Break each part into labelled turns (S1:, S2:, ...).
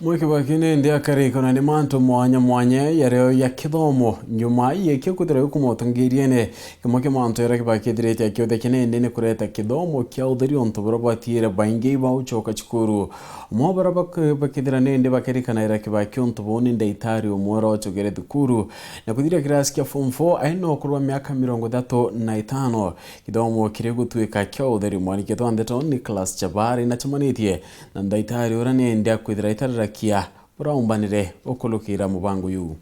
S1: Mweke bakine ndi akariko na nimanto mwanya mwanya yareo ya kithomo nyuma yekyo kuthira kumotongiriene kimwe manto yara kibakidirete yakyo dekene ndene kureta kithomo kya utheri onto barabatiire baingi ba uchoka chikuru mo barabakidira nende bakerika na yara kibakyo onto boni ndaitari omwora ochogere dukuru na kuthira kirasi kya form 4 aino kurwa miaka 35 kithomo kiregutwika kya utheri mwani kitwandeto Nicholas Chabari na chamanitie na ndaitari urane ndia kuthira itara kia buraumbanire okulukira mubango yu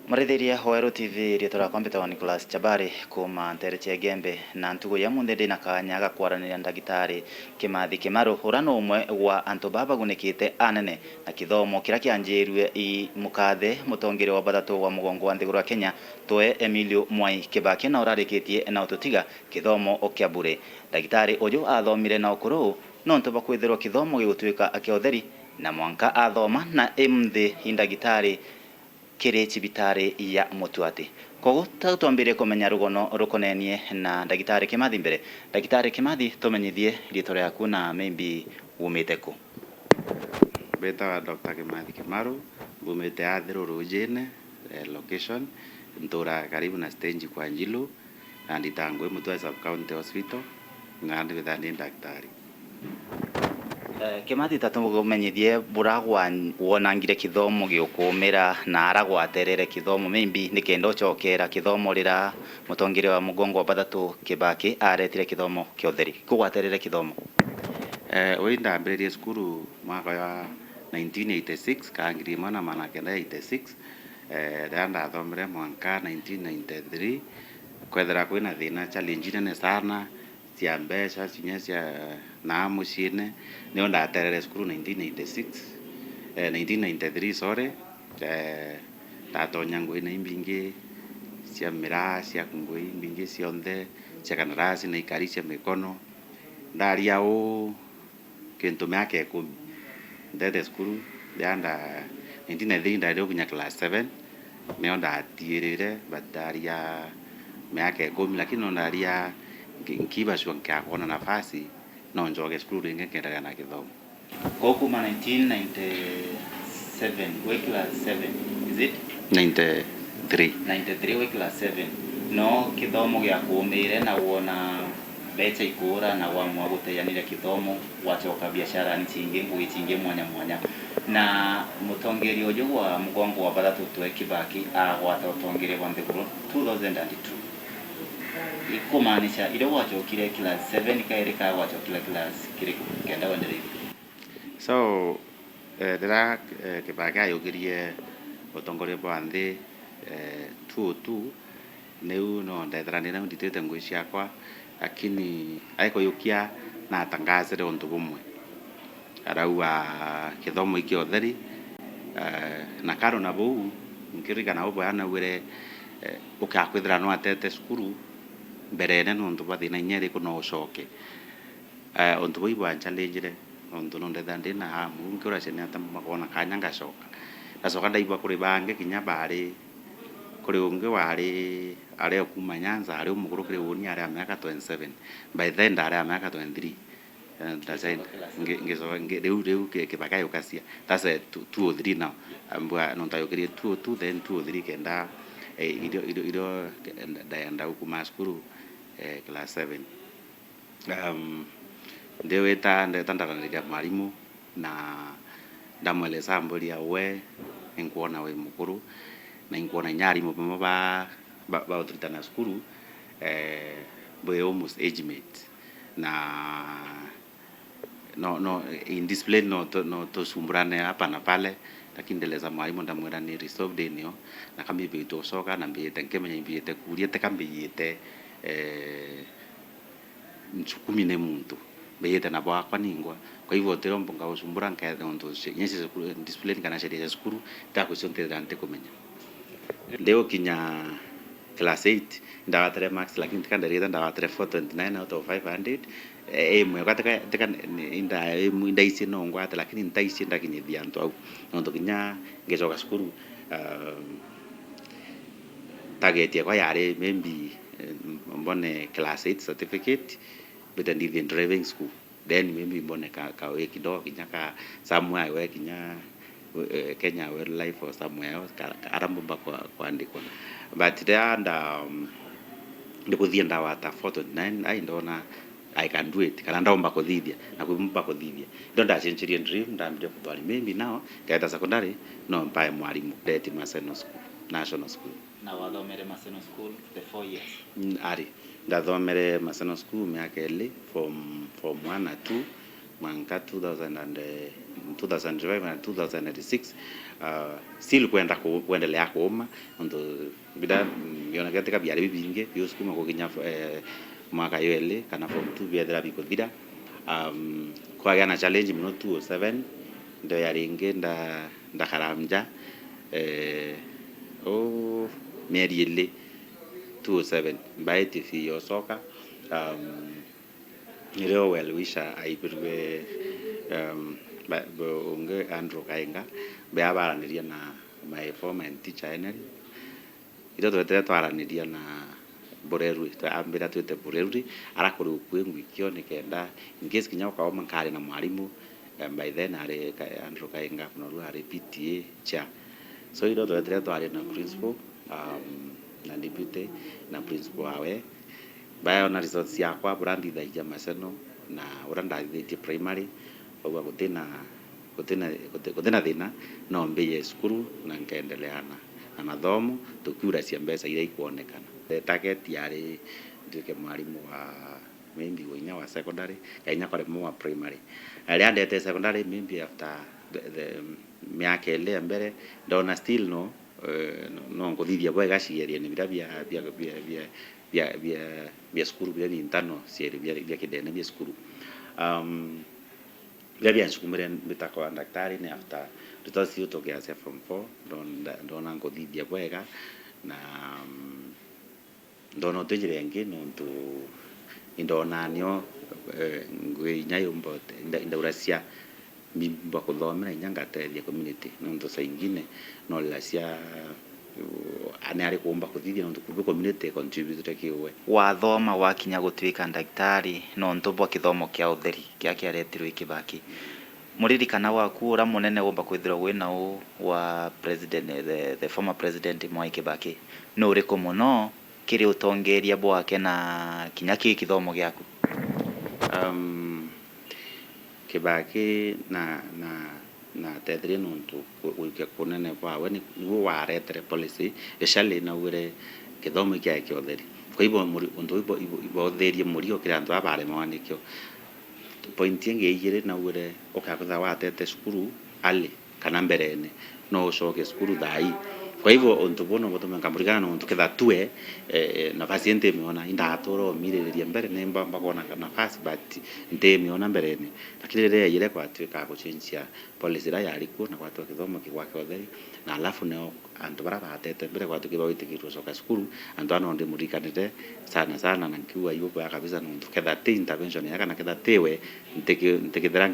S2: Marithiria Hoero TV rietora kompeta wa Nicholas Chabari kuma ntereche gembe na ntugo ya munde na kanyaga kwaranira ndagitari Kimathi Kimaru urano umwe wa anto baba gunekite anene na kithomo kira kianjirwe I mukathe mutongere wa batatu wa mugongo wa ndigura Kenya toe Emilio Mwai Kibaki na urarikitie na ututiga kithomo okiabure ndagitari ojo athomire na ukuru no nto bakwithirwa kithomo gigutwika akiotheri na mwanka athoma na emthi indagitari kiri cibitari ya Mutuati kogo tutambire kumenya rugono rukonenie na ndagitari Kimathi mbere ndagitari Kimathi tumenyithie rito riaku na maybe umite ku
S3: beta Dr. Kimathi Kimaru umite Athiru Rujine location ntura karibu na stage kwa Njilu na nditangwe Mutua sub county hospital na ndithani daktari
S2: Kimathi tatumenyithie buragwa wonangire kithomo giukumira na aragwaterere kithomo maybe nikendo chokera kithomo rira mutongire wa mugongo wa batatu Kibaki aretire kithomo kiotheri kugwaterere kithomo
S3: wenda mbere skuru mwaka wa 1986 kangiri mana mana kenda 86 ndanda thomire mwanka 1993 kwethera kwina thina challenge ne sana cia mbeca cinya cia na mucine ni ndaterere skuru 1996 1993 sorry tatonya ngui na imbingi cia mira cia ngui imbingi cionthe cia kandarasi na ikari cia mikono ndaria o kintu miaka 10 ndete skuru ndanda 1993 ndario kunya class 7 me ndatirire badaria miaka 10 lakini ndaria nkiba shwa nkakona nafasi no njoge skuru ringe kendaga na kithomo
S2: kokuma 1997 we class 7 is it 93 we class 7 no kithomo gya kumire na wona becha ikura na wamwa guteyanire kithomo wachoka biashara nchinge ngwichinge mwanya mwanya na mutongeri ojo wa mugongo wa batatu twe Kibaki agwata utongere wa Nthiguru 2002 ikumanisha ile wachokire class 7 kairika wachokire class kiriku kenda wendereire
S3: so dira Kibaki ayogirie utongore bwa nthi 202 neu no ndetherani na nditete ngui ciakwa lakini aiko yukia na tangazire untu bumwe araua kithomo ikio theri na karo na buu nkirika na bobo yana wire ukakwithira no atete skuru mbere ne no ntu bathina nyeri kuno ucoke untu boibwa challenge untu no ndethandi na hamu nkura cene atamagona kanya ngacoka ndaibwa kuri bange kinya bari kuri unge wari are kuma Nyanza are umuguru kuri woni are miaka 27 by then ndare miaka 23 ndazaina ngereu Kibaki ukasia that's 2 or 3 now ambwa no tayokiri 2 or 2 then 2 or 3 kenda ido ndaenda ukuma skuru class 7 ndeweta ndetandaranira mwalimu na ndamweleza mburi we nkuona we mukuru na nkuona nyari mupimo ba utritana skuru boy almost age mate na no in display no to sumbrane hapa na pale lakini ndeleza mwalimu ndamwera ni resolved enio na kambi bito soka na mbiyete nkemenya mbiyete kuriete kambiyete nchukumine muntu mbiyete na bwa ningwa kwa hivyo tero mbonga usumbura nkae ndo nyese display kana sheria skuru ta kusonte dante kumenya leo kinya class 8 ndawatere max lakini tikandarita ndawatere 429 out of 500 mwe kataka inda isi no ngwata lakini ntaisi ndakinyithia ntu au ndo kinya ngecoka skuru target yakwa yari maybe mbone class 8 certificate but ndi driving school then maybe mbone ka we kidogo kinya ka somewhere we kinya Kenya Wildlife or somewhere else arambo kuandikwa but there ndikuthia ndawata 49 ai ndona I can do it kana ndaomba kuthithia na kwimba kuthithia ndo ndacenjerie dream ndambire kuthwari maybe now kaita secondary no mbae mwalimu Deti Maseno School National School
S2: na wathomere Maseno School the 4 years
S3: ari ndathomere Maseno School miaka ili from 1 na 2 mwaka 2005 na 2006 still kuendelea kuoma ndo bida yona katika biari bingi pio skuma kuginya mwaka yoele kana form 2 biadra bikothira kwa gana challenge mino 207 ndo yaringe ndakaramja mieri ile 207 baiti fi yosoka nileo welwisha aibirwe unge Andrew Kainga beabaraniria na my former teacher eneri ito twetera twaraniria na Bureruri twambira twete Bureruri arakore ukwengu ikio nikenda in case kinya kwa mankari na mwalimu by then are Andrew Kainga kunoru are PTA cha so ito twetera twari na principal na deputy na principal awe bayo na results yakwa brandi thaija Maseno na uranda thitie primary ogwa gutena thina no mbeye skuru na nkaendelea na mathomo tukiura cia mbeca iria ikuonekana target yari ndike mwalimu wa maybe winya wa secondary kainya kore wa primary aria ndete secondary maybe after the miaka ile mbere ndona still no nguthithia bwa gacigeria ni bia skuru bia intano sieri bia kidene bia skuru bia nsukumire bitako wa daktari ni after tutasi utokea from 4 ndona nguthithia bwega na ndono tujire ngi nontu indona nio ngwe nyayo mbote ndaurasia mimba kuthomera inyangatethia community nontu saingine no lasia ane ari kuomba kuthithia nontu ku community contribute kiwe
S2: wathoma wakinya gutwika daktari nontu bwa kithomo kia utheri kia kiaretirwe Kibaki muririkana waku ura munene womba kwithira wina wa president the former president Mwai Kibaki no uri muno kiri utongeria bwake na kinya kithomo giaku
S3: Kibaki na tethire nontu uike kunene bwawe ni waretere policy especially na ure kithomo kia utheri kwa hivyo undu ibo utherie muri okira andu abare mawanikio point yenge igire na ure ukakutha watete skuru ali kana mberene no ucoke skuru thai kwa hivyo undu bono botume ngamburigana no undu ketha tue nafasi ente miona indatoro miririria mbere nemba mbakona nafasi but nte miona mberene lakini rere yire kwa tweka gucenjia policy ra yarikuo na kwa kithomo kigwake utheri na alafu neo andu bara batete mbere kwa tukiba witikirwo coka skuru andu ano ndi murikanite sana na nkiwa yuko ya kabisa no undu ketha te intervention ya kana ketha tewe ntekithira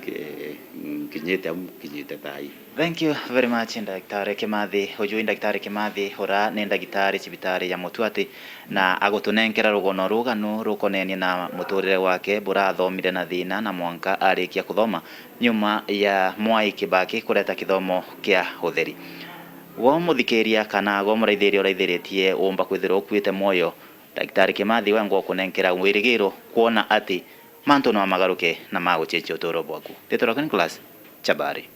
S3: kinyete tai.
S2: Thank you very much Daktari Kimathi. Hujui Daktari Kimathi hora ni ndagitari cibitari ya Mutuati na agutunenkera rugono ruganu rukonenie na muturire wake burathomire na thina na mwanka arikia kuthoma nyuma ya Mwai Kibaki kureta kithomo kia utheri. Wo muthikiria kana go muraithiria uraithiritie womba kwithira ukuite moyo Daktari Kimathi wengo kunenkera wirigiro kuona ati mantu no magaruke na magucenjia utoro bwaku. Tetoro kan class Chabari.